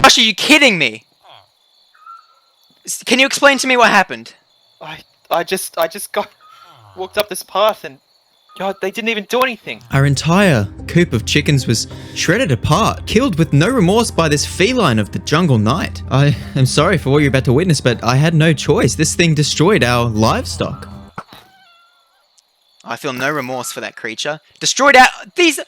Josh, are you kidding me? Can you explain to me what happened? I just walked up this path and God, they didn't even do anything. Our entire coop of chickens was shredded apart, killed with no remorse by this feline of the jungle night. I am sorry for what you're about to witness, but I had no choice. This thing destroyed our livestock. I feel no remorse for that creature. Destroyed these...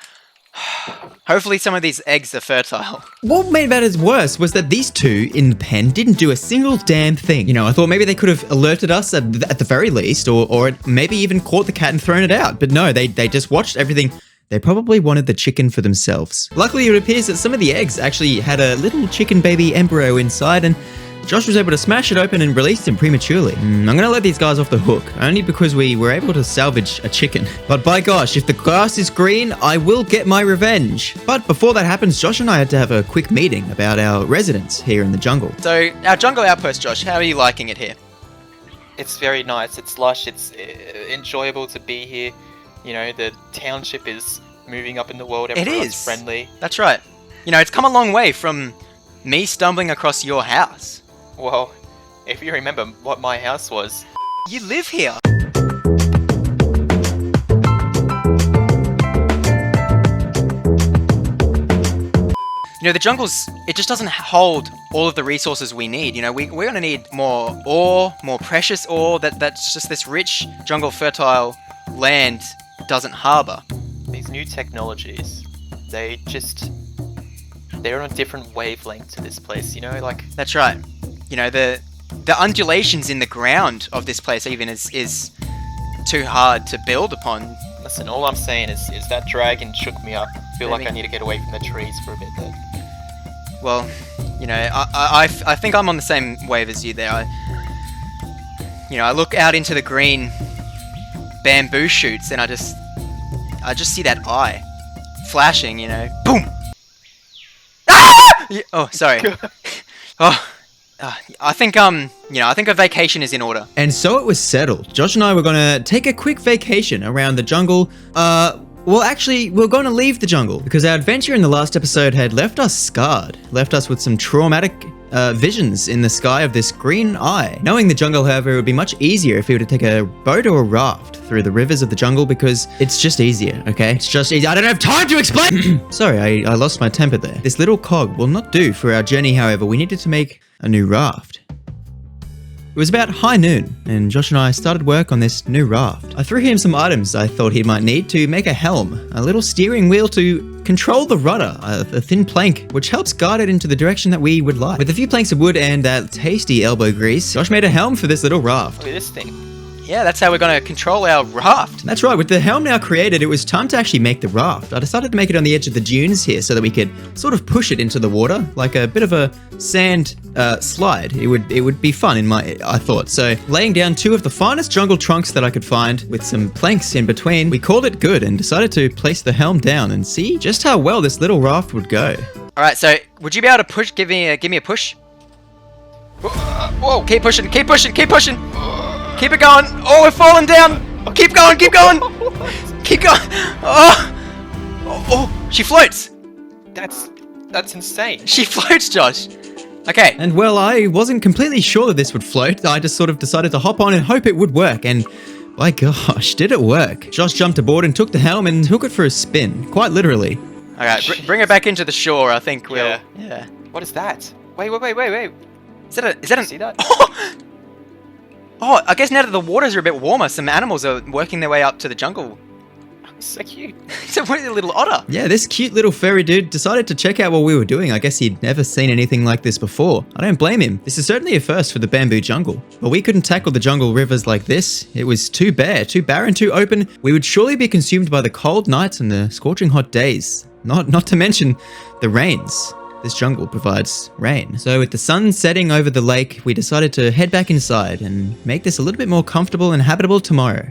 Hopefully some of these eggs are fertile. What made matters worse was that these two in the pen didn't do a single damn thing. You know, I thought maybe they could have alerted us at the very least, or maybe even caught the cat and thrown it out. But no, they just watched everything. They probably wanted the chicken for themselves. Luckily, it appears that some of the eggs actually had a little chicken baby embryo inside, and Josh was able to smash it open and release him prematurely. I'm gonna let these guys off the hook, only because we were able to salvage a chicken. But by gosh, if the grass is green, I will get my revenge. But before that happens, Josh and I had to have a quick meeting about our residence here in the jungle. So, our jungle outpost, Josh, how are you liking it here? It's very nice. It's lush. It's enjoyable to be here. You know, the township is moving up in the world. Everyone's friendly. That's right. You know, it's come a long way from me stumbling across your house. Well, if you remember what my house was... You live here! You know, the jungle's... It just doesn't hold all of the resources we need. You know, we're going to need more ore, more precious ore that's just this rich jungle fertile land doesn't harbour. These new technologies, they're on a different wavelength to this place, you know, like... That's right. You know, the undulations in the ground of this place even is too hard to build upon. Listen, all I'm saying is that dragon shook me up. I feel like I need to get away from the trees for a bit there. Well, you know, I think I'm on the same wave as you there. I look out into the green bamboo shoots and I just see that eye flashing, you know. Boom! Ah! Oh, sorry. I think a vacation is in order. And so it was settled. Josh and I were gonna take a quick vacation around the jungle. Well, actually, we're gonna leave the jungle because our adventure in the last episode had left us scarred, left us with some traumatic visions in the sky of this green eye. Knowing the jungle, however, it would be much easier if we were to take a boat or a raft through the rivers of the jungle because it's just easier, okay? It's just easier. I don't have time to explain! Sorry, I lost my temper there. This little cog will not do for our journey, however. We needed to make a new raft. It was about high noon, and Josh and I started work on this new raft. I threw him some items I thought he might need to make a helm, a little steering wheel to control the rudder, a thin plank which helps guide it into the direction that we would like. With a few planks of wood and that tasty elbow grease, Josh made a helm for this little raft. Look at this thing. Yeah, that's how we're going to control our raft. That's right, with the helm now created, it was time to actually make the raft. I decided to make it on the edge of the dunes here so that we could sort of push it into the water, like a bit of a sand slide. It would be fun I thought. So laying down two of the finest jungle trunks that I could find with some planks in between, we called it good and decided to place the helm down and see just how well this little raft would go. All right, so would you be able to give me a push? Whoa, keep pushing. Keep it going. Oh, we're falling down. Keep going. Keep going. Oh, she floats. That's insane. She floats, Josh. Okay. And well, I wasn't completely sure that this would float. I just sort of decided to hop on and hope it would work. And my gosh, did it work. Josh jumped aboard and took the helm and took it for a spin. Quite literally. All right, bring it back into the shore. I think we'll... Yeah. What is that? Wait. Is that See that? Oh, I guess now that the waters are a bit warmer, some animals are working their way up to the jungle. So cute. It's a weird little otter. Yeah, this cute little furry dude decided to check out what we were doing. I guess he'd never seen anything like this before. I don't blame him. This is certainly a first for the bamboo jungle. But we couldn't tackle the jungle rivers like this. It was too bare, too barren, too open. We would surely be consumed by the cold nights and the scorching hot days. Not to mention the rains. This jungle provides rain. So with the sun setting over the lake, we decided to head back inside and make this a little bit more comfortable and habitable tomorrow.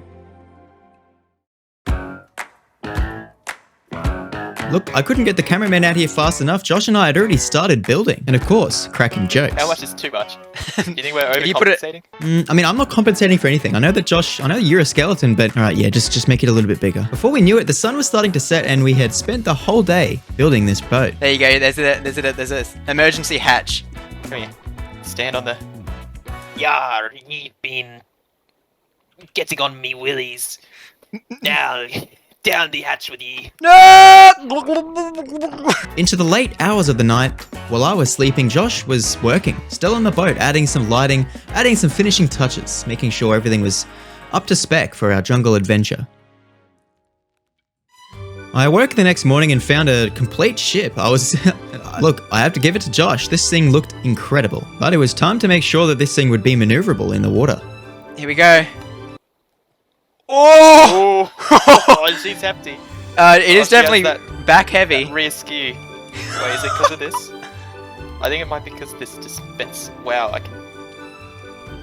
Look, I couldn't get the cameraman out here fast enough. Josh and I had already started building. And of course, cracking jokes. How much is too much? Do you think we're If you put it- overcompensating? I mean, I'm not compensating for anything. I know that Josh, I know you're a skeleton, but all right, yeah, just make it a little bit bigger. Before we knew it, the sun was starting to set and we had spent the whole day building this boat. There you go. There's a emergency hatch. Come here. Stand on the... Yar, you've been getting on me willies. Now, down the hatch with ye. No! Into the late hours of the night, while I was sleeping, Josh was working, still on the boat, adding some lighting, adding some finishing touches, making sure everything was up to spec for our jungle adventure. I awoke the next morning and found a complete ship. Look, I have to give it to Josh. This thing looked incredible, but it was time to make sure that this thing would be maneuverable in the water. Here we go. Oh! Oh, she's empty. It is she has definitely that- back heavy. That rear skew. Wait, is it because of this? I think it might be because this dispense. Wow, I can...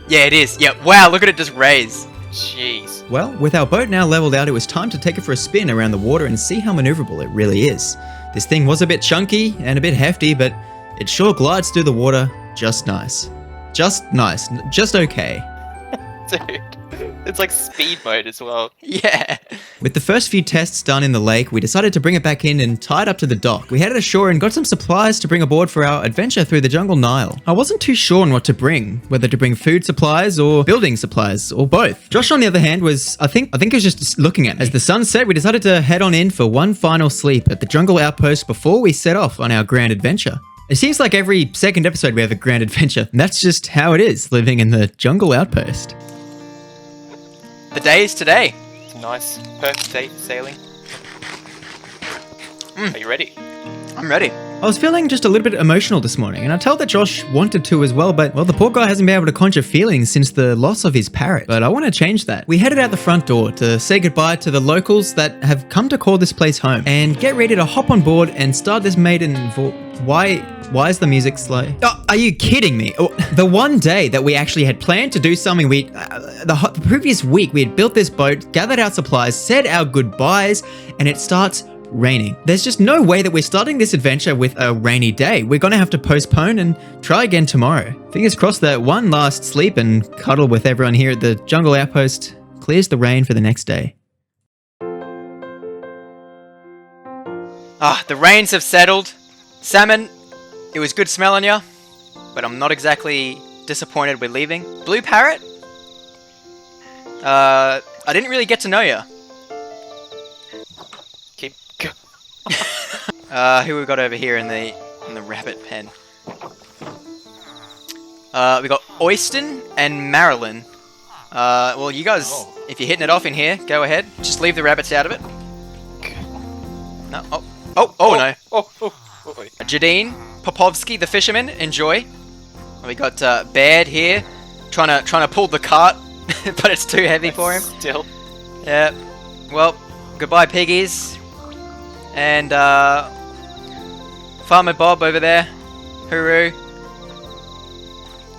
Yeah, it is. Yeah, wow, look at it just raise. Jeez. Well, with our boat now leveled out, it was time to take it for a spin around the water and see how maneuverable it really is. This thing was a bit chunky and a bit hefty, but it sure glides through the water just nice. Just nice. Just okay. Dude. It's like speed mode as well. Yeah. With the first few tests done in the lake, we decided to bring it back in and tie it up to the dock. We headed ashore and got some supplies to bring aboard for our adventure through the jungle Nile. I wasn't too sure on what to bring, whether to bring food supplies or building supplies, or both. Josh, on the other hand, was, I think he was just looking at me. As the sun set, we decided to head on in for one final sleep at the jungle outpost before we set off on our grand adventure. It seems like every second episode we have a grand adventure, and that's just how it is, living in the jungle outpost. The day is today. It's a nice, perfect day for sailing. Are you ready? I'm ready. I was feeling just a little bit emotional this morning, and I tell that Josh wanted to as well, but, well, the poor guy hasn't been able to conjure feelings since the loss of his parrot. But I want to change that. We headed out the front door to say goodbye to the locals that have come to call this place home, and get ready to hop on board and start this maiden Why is the music slow? Oh, are you kidding me? Oh, the one day that we actually had planned to do something, the previous week we had built this boat, gathered our supplies, said our goodbyes, and it starts raining. There's just no way that we're starting this adventure with a rainy day. We're gonna have to postpone and try again tomorrow. Fingers crossed that one last sleep and cuddle with everyone here at the jungle outpost clears the rain for the next day. Ah, the rains have settled. Salmon, it was good smelling ya, but I'm not exactly disappointed we're leaving. Blue Parrot? I didn't really get to know ya. Keep go. Who we got over here in the rabbit pen? We got Oyston and Marilyn. Well, you guys, if you're hitting it off in here, go ahead. Just leave the rabbits out of it. No. Oh no. Oh. Jadine, Popovsky, the fisherman, enjoy. We got Baird here, trying to pull the cart, but it's too heavy for him. Still. Yeah. Well, goodbye, piggies. And Farmer Bob over there, hooroo.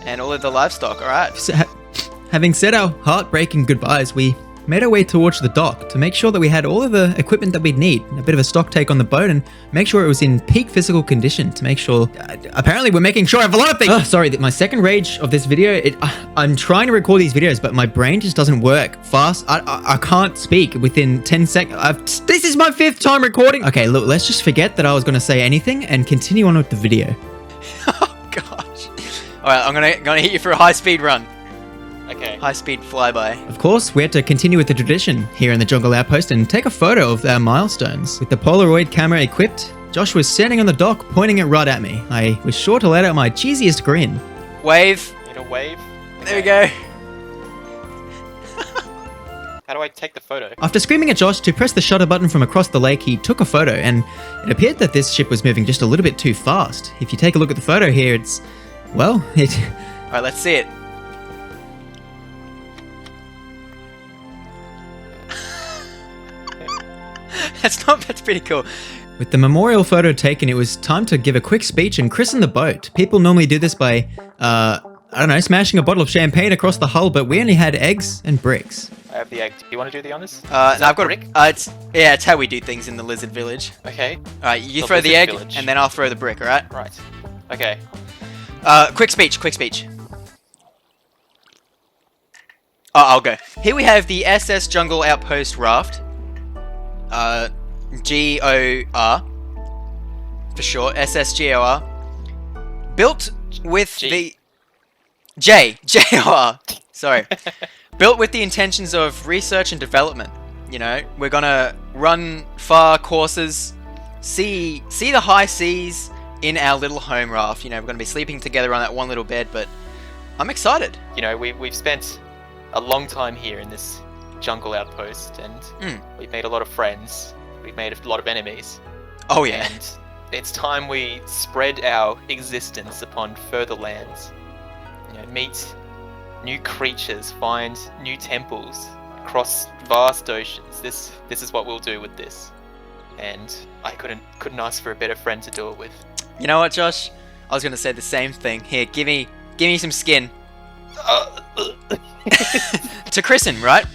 And all of the livestock. All right. So, having said our heartbreaking goodbyes, we made our way towards the dock to make sure that we had all of the equipment that we'd need, a bit of a stock take on the boat, and make sure it was in peak physical condition to make sure... apparently we're making sure of a lot of things. Oh, sorry, my second rage of this video, I'm trying to record these videos, but my brain just doesn't work fast. I can't speak within 10 seconds. This is my 5th time recording. Okay, look, let's just forget that I was going to say anything and continue on with the video. Oh, gosh. All right, I'm gonna hit you for a high-speed run. Okay. High-speed flyby. Of course, we had to continue with the tradition here in the jungle outpost and take a photo of our milestones. With the Polaroid camera equipped, Josh was standing on the dock pointing it right at me. I was sure to let out my cheesiest grin. Wave. Need a wave? There we go. How do I take the photo? After screaming at Josh to press the shutter button from across the lake, he took a photo, and it appeared that this ship was moving just a little bit too fast. If you take a look at the photo here, it's... well, it... All right, let's see it. That's pretty cool. With the memorial photo taken, it was time to give a quick speech and christen the boat. People normally do this by, I don't know, smashing a bottle of champagne across the hull, but we only had eggs and bricks. I have the egg. Do you want to do the honors? No, I've got brick? it's how we do things in the lizard village. Okay. Alright, you The throw the lizard egg, village. and then I'll throw the brick, alright? Right. Okay. Quick speech. Oh, I'll go. Here we have the SS Jungle Outpost Raft. GOR. For short, SSGOR. Built with G. the... JOR. Sorry. Built with the intentions of research and development. You know, we're gonna run far courses, see the high seas in our little home raft. You know, we're gonna be sleeping together on that one little bed, but I'm excited. You know, we've spent a long time here in this jungle outpost, and we've made a lot of friends. We've made a lot of enemies. Oh yeah. And it's time we spread our existence upon further lands. You know, meet new creatures, find new temples, cross vast oceans. This is what we'll do with this. And I couldn't ask for a better friend to do it with. You know what, Josh? I was gonna say the same thing. Here, give me some skin to christen, right?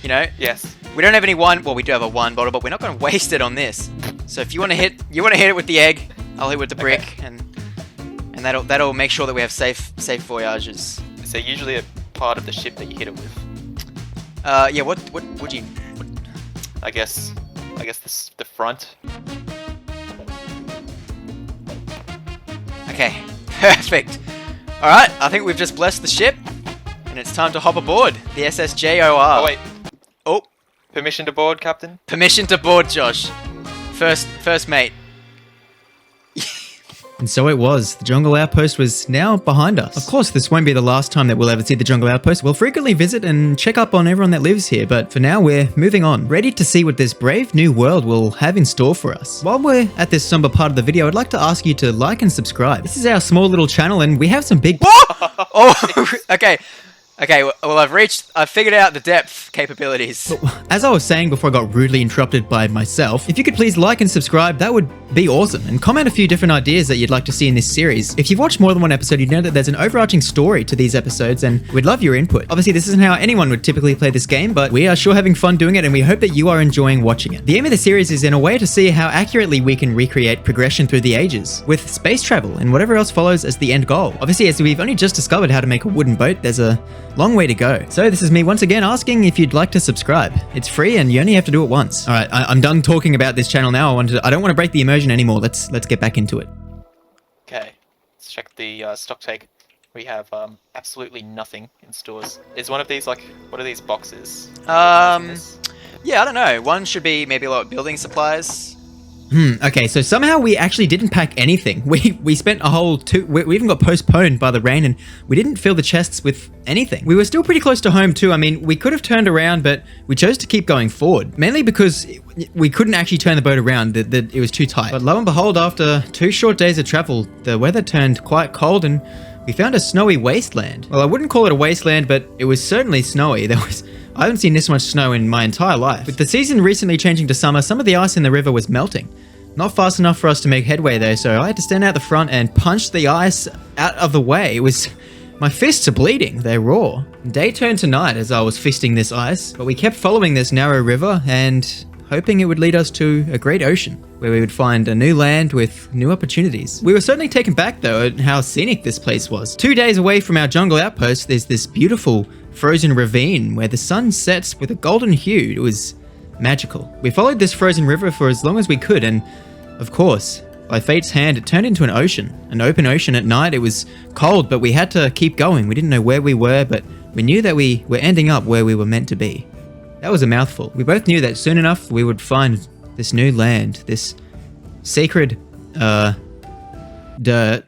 You know. Yes. We don't have any wine. Well, we do have a wine bottle, but we're not gonna waste it on this. So if you wanna hit it with the egg. I'll hit with the brick, Okay. and that'll make sure that we have safe voyages. So usually a part of the ship that you hit it with. Yeah. What would you? I guess the front. Okay. Perfect. All right. I think we've just blessed the ship, and it's time to hop aboard the SSJOR. Oh wait. Oh. Permission to board, Captain? Permission to board, Josh. First mate. And so it was. The Jungle Outpost was now behind us. Of course, this won't be the last time that we'll ever see the Jungle Outpost. We'll frequently visit and check up on everyone that lives here, but for now we're moving on, ready to see what this brave new world will have in store for us. While we're at this somber part of the video, I'd like to ask you to like and subscribe. This is our small little channel and we have some big... Oh, okay. Okay, well, I've figured out the depth capabilities. As I was saying before I got rudely interrupted by myself, if you could please like and subscribe, that would be awesome. And comment a few different ideas that you'd like to see in this series. If you've watched more than one episode, you'd know that there's an overarching story to these episodes, and we'd love your input. Obviously, this isn't how anyone would typically play this game, but we are sure having fun doing it, and we hope that you are enjoying watching it. The aim of the series is in a way to see how accurately we can recreate progression through the ages, with space travel and whatever else follows as the end goal. Obviously, as we've only just discovered how to make a wooden boat, there's a long way to go. So this is me once again asking if you'd like to subscribe. It's free and you only have to do it once. All right, I'm done talking about this channel now. I don't want to break the immersion anymore. Let's get back into it. Okay. Let's check the stock take. We have absolutely nothing in stores. Is one of these like, what are these boxes? Yeah, I don't know. One should be maybe a lot of building supplies. Okay, so somehow we actually didn't pack anything. We spent a whole we even got postponed by the rain and we didn't fill the chests with anything. We were still pretty close to home too. I mean, we could have turned around, but we chose to keep going forward. Mainly because we couldn't actually turn the boat around, that it was too tight. But lo and behold, after 2 short days of travel, the weather turned quite cold and we found a snowy wasteland. Well, I wouldn't call it a wasteland, but it was certainly snowy. I haven't seen this much snow in my entire life. With the season recently changing to summer, some of the ice in the river was melting. Not fast enough for us to make headway though, so I had to stand out the front and punch the ice out of the way. My fists are bleeding, they're raw. Day turned to night as I was fisting this ice, but we kept following this narrow river and hoping it would lead us to a great ocean, where we would find a new land with new opportunities. We were certainly taken back though at how scenic this place was. 2 days away from our jungle outpost, there's this beautiful frozen ravine where the sun sets with a golden hue. It was magical. We followed this frozen river for as long as we could, and of course, by fate's hand, it turned into an ocean. An open ocean at night. It was cold, but we had to keep going. We didn't know where we were, but we knew that we were ending up where we were meant to be. That was a mouthful. We both knew that soon enough we would find this new land, this sacred, dirt